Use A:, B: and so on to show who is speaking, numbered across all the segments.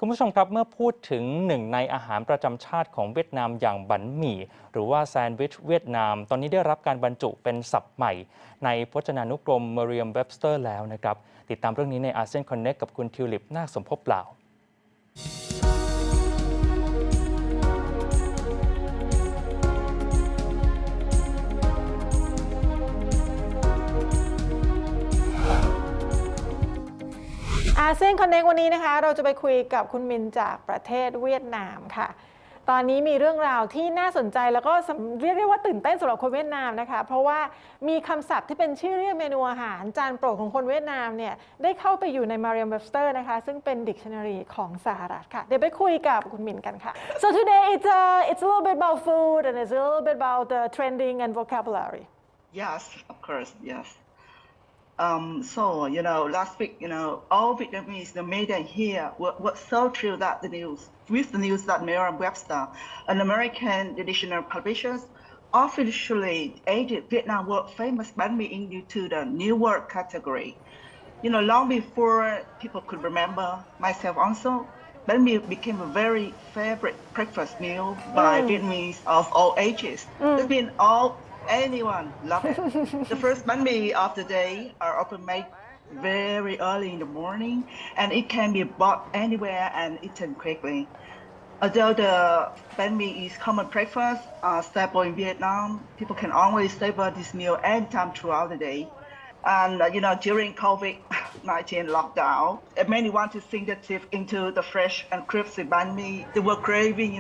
A: คุณผู้ชมครับเมื่อพูดถึงหนึ่งในอาหารประจำชาติของเวียดนามอย่างบั๋นหมี่หรือว่าแซนด์วิชเวียดนามตอนนี้ได้รับการบรรจุเป็นศัพท์ใหม่ในพจนานุกรม Merriam Webster แล้วนะครับติดตามเรื่องนี้ในอาเซียนคอนเน็กกับคุณทิวลิปนาคสมภพลาว
B: อาเซียนคอนเน็กวันนี้นะคะเราจะไปคุยกับคุณมินจากประเทศเวียดนามค่ะตอนนี้มีเรื่องราวที่น่าสนใจแล้วก็เรียกได้ว่าตื่นเต้นสำหรับคนเวียดนามนะคะเพราะว่ามีคำศัพท์ที่เป็นชื่อเรียกเมนูอาหารจานโปรดของคนเวียดนามเนี่ยได้เข้าไปอยู่ใน Merriam Webster นะคะซึ่งเป็น dictionary ของสหรัฐค่ะเดี๋ยวไปคุยกับคุณมินกันค่ะ So today it's a little bit about food and it's a little bit about the trending and vocabulary.
C: Yes, of course, yes. So, last week, all Vietnamese, the media here were so thrilled that with the news that Merriam-Webster, an American dictionary publisher, officially added Vietnam word famous bánh mì into the new word category. Long before people could remember, myself also, bánh mì became a very favorite breakfast meal by Vietnamese of all ages. It's been anyone love it. The first bánh mì of the day are often made very early in the morning, and it can be bought anywhere and eaten quickly. Although the bánh mì is common breakfast staple in Vietnam, people can always savor this meal anytime throughout the day. And during COVID-19 lockdown, many want to sink their teeth into the fresh and crispy bánh mì. They were craving,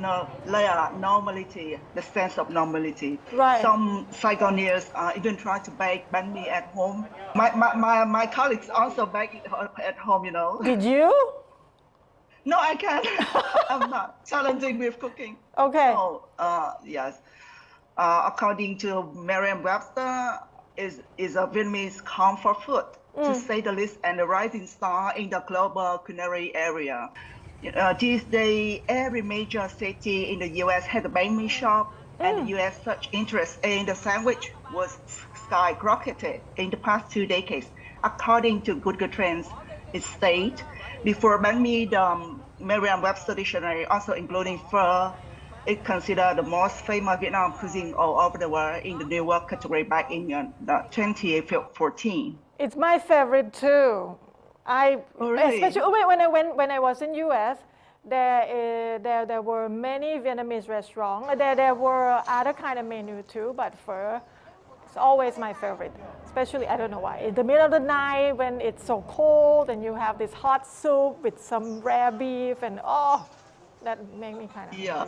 C: normality, the sense of normality.
B: Right.
C: Some Saigoneers even try to bake bánh mì at home. My colleagues also bake it at home.
B: Did you?
C: No, I can't. I'm not challenging with cooking.
B: Okay.
C: So, yes. According to Merriam-Webster, is a Vietnamese comfort food, to say the least, and a rising star in the global culinary area. These days, every major city in the U.S. has a bánh mì shop, and the U.S. such interest in the sandwich was skyrocketed in the past 2 decades. According to Google Trends, it states, before bánh mì, the Merriam-Webster dictionary also including pho. It's considered the most famous Vietnam cuisine all over the world in the new world category back in 2014.
B: It's my favorite too.
C: Really?
B: Especially when I was in US, there were many Vietnamese restaurants. There were other kind of menu too, but pho is always my favorite. Especially, I don't know why, in the middle of the night when it's so cold and you have this hot soup with some rare beef and that made me kind of
C: yeah.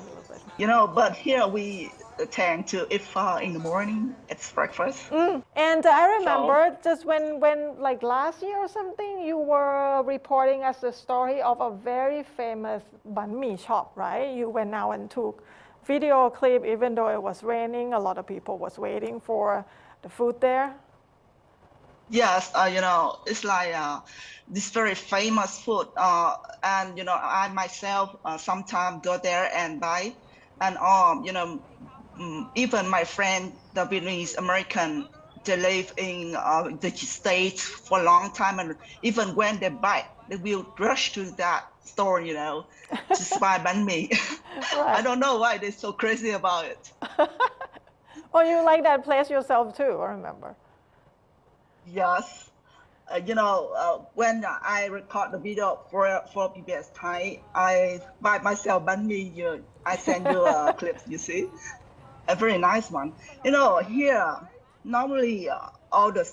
C: But here we tend to eat pho in the morning. It's breakfast.
B: And I remember just when like last year or something, you were reporting us the story of a very famous bánh mì shop, right? You went out and took video clip, even though it was raining. A lot of people was waiting for the food there.
C: Yes, it's like this very famous food, and I myself sometimes go there and buy, and even my friend, the Vietnamese American, they live in the States for a long time, and even when they buy, they will rush to that store, to buy bánh mì.
B: Right.
C: I don't know why they're so crazy about it.
B: Oh, you like that place yourself too, I remember.
C: Yes, when I record the video for PBS Thai, I buy myself bánh mì. I send you a clip. You see, a very nice one. Here normally all the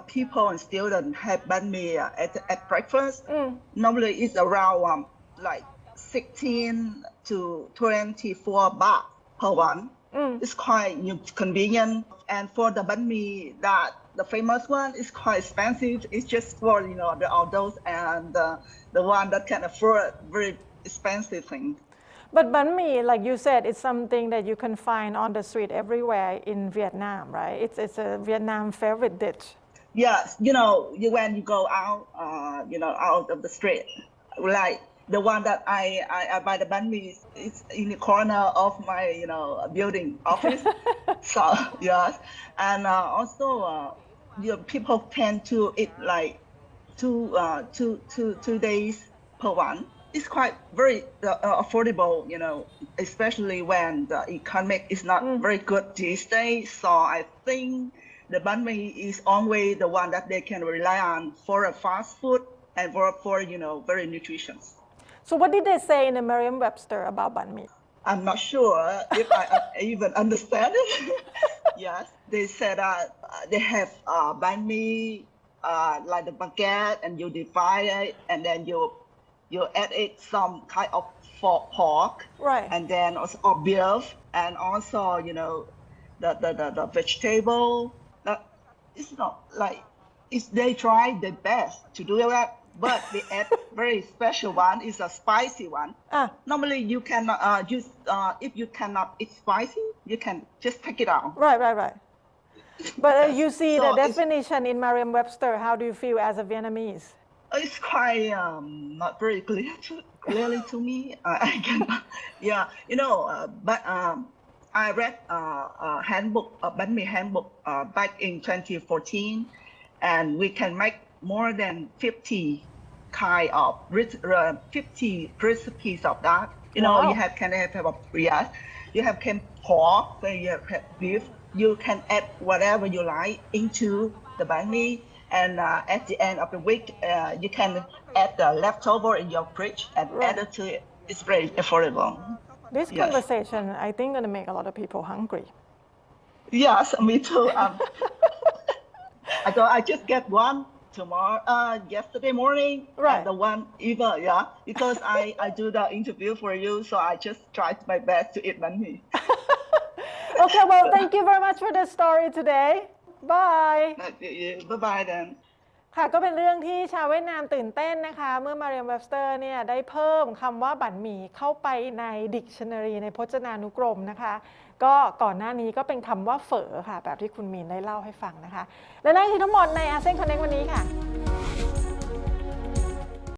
C: people and students have bánh mì at breakfast. Normally it's around like 16 to 24 baht per one. It's quite convenient, and for the bánh mì the famous one is quite expensive. It's just for the adults and the one that can afford very expensive things.
B: But bánh mì, like you said, it's something that you can find on the street everywhere in Vietnam, right? It's a Vietnam favorite dish.
C: Yes, when you go out, out of the street, like the one that I buy the bánh mì is in the corner of my building office. So yes, and also people tend to eat like two days per one. it's quite very affordable, especially when the economic is not very good these days. So I think the banh mi is always the one that they can rely on for a fast food and for very nutritious.
B: So what did they say in the Merriam Webster about banh mi?
C: I'm not sure if I even understand it. Yes, they said they have banh mi like the baguette, and you divide it, and then you add it some kind of pork,
B: right?
C: And then also beef, and also the vegetable. It's not like they try their best to do that, but they add very special one. Is a spicy one. Normally you cannot use if you cannot eat spicy, you can just take it out.
B: Right. But you see the definition in Merriam Webster. How do you feel as a Vietnamese?
C: It's quite not very clearly to me. I cannot, but I read a handbook, a banh mi handbook back in 2014, and we can make more than 50 kind of 50 recipes of that.
B: Wow.
C: You have you have pork, you have beef. You can add whatever you like into the banh mi, and at the end of the week, you can add the leftover in your fridge and add it to it. It's very affordable.
B: This conversation, I think, gonna make a lot of people hungry.
C: Yes, me too. I just get one yesterday morning,
B: right?
C: And the one because I do the interview for you, so I just tried my best to eat banh mi.
B: Okay, well, thank you very much for the story today. Bye.
C: Bye then.
B: ค่ะก็เป็นเรื่องที่ชาวเวียดนามตื่นเต้นนะคะเมื่อ Merriam Webster เนี่ยได้เพิ่มคำว่าบั๋นหมี่เข้าไปใน Dictionary ในพจนานุกรมนะคะก็ก่อนหน้านี้ก็เป็นคำว่าเฝอค่ะแบบที่คุณมีนได้เล่าให้ฟังนะคะและนั่นคือทั้งหมดในอาเซียนคอนเนควันนี้ค่ะ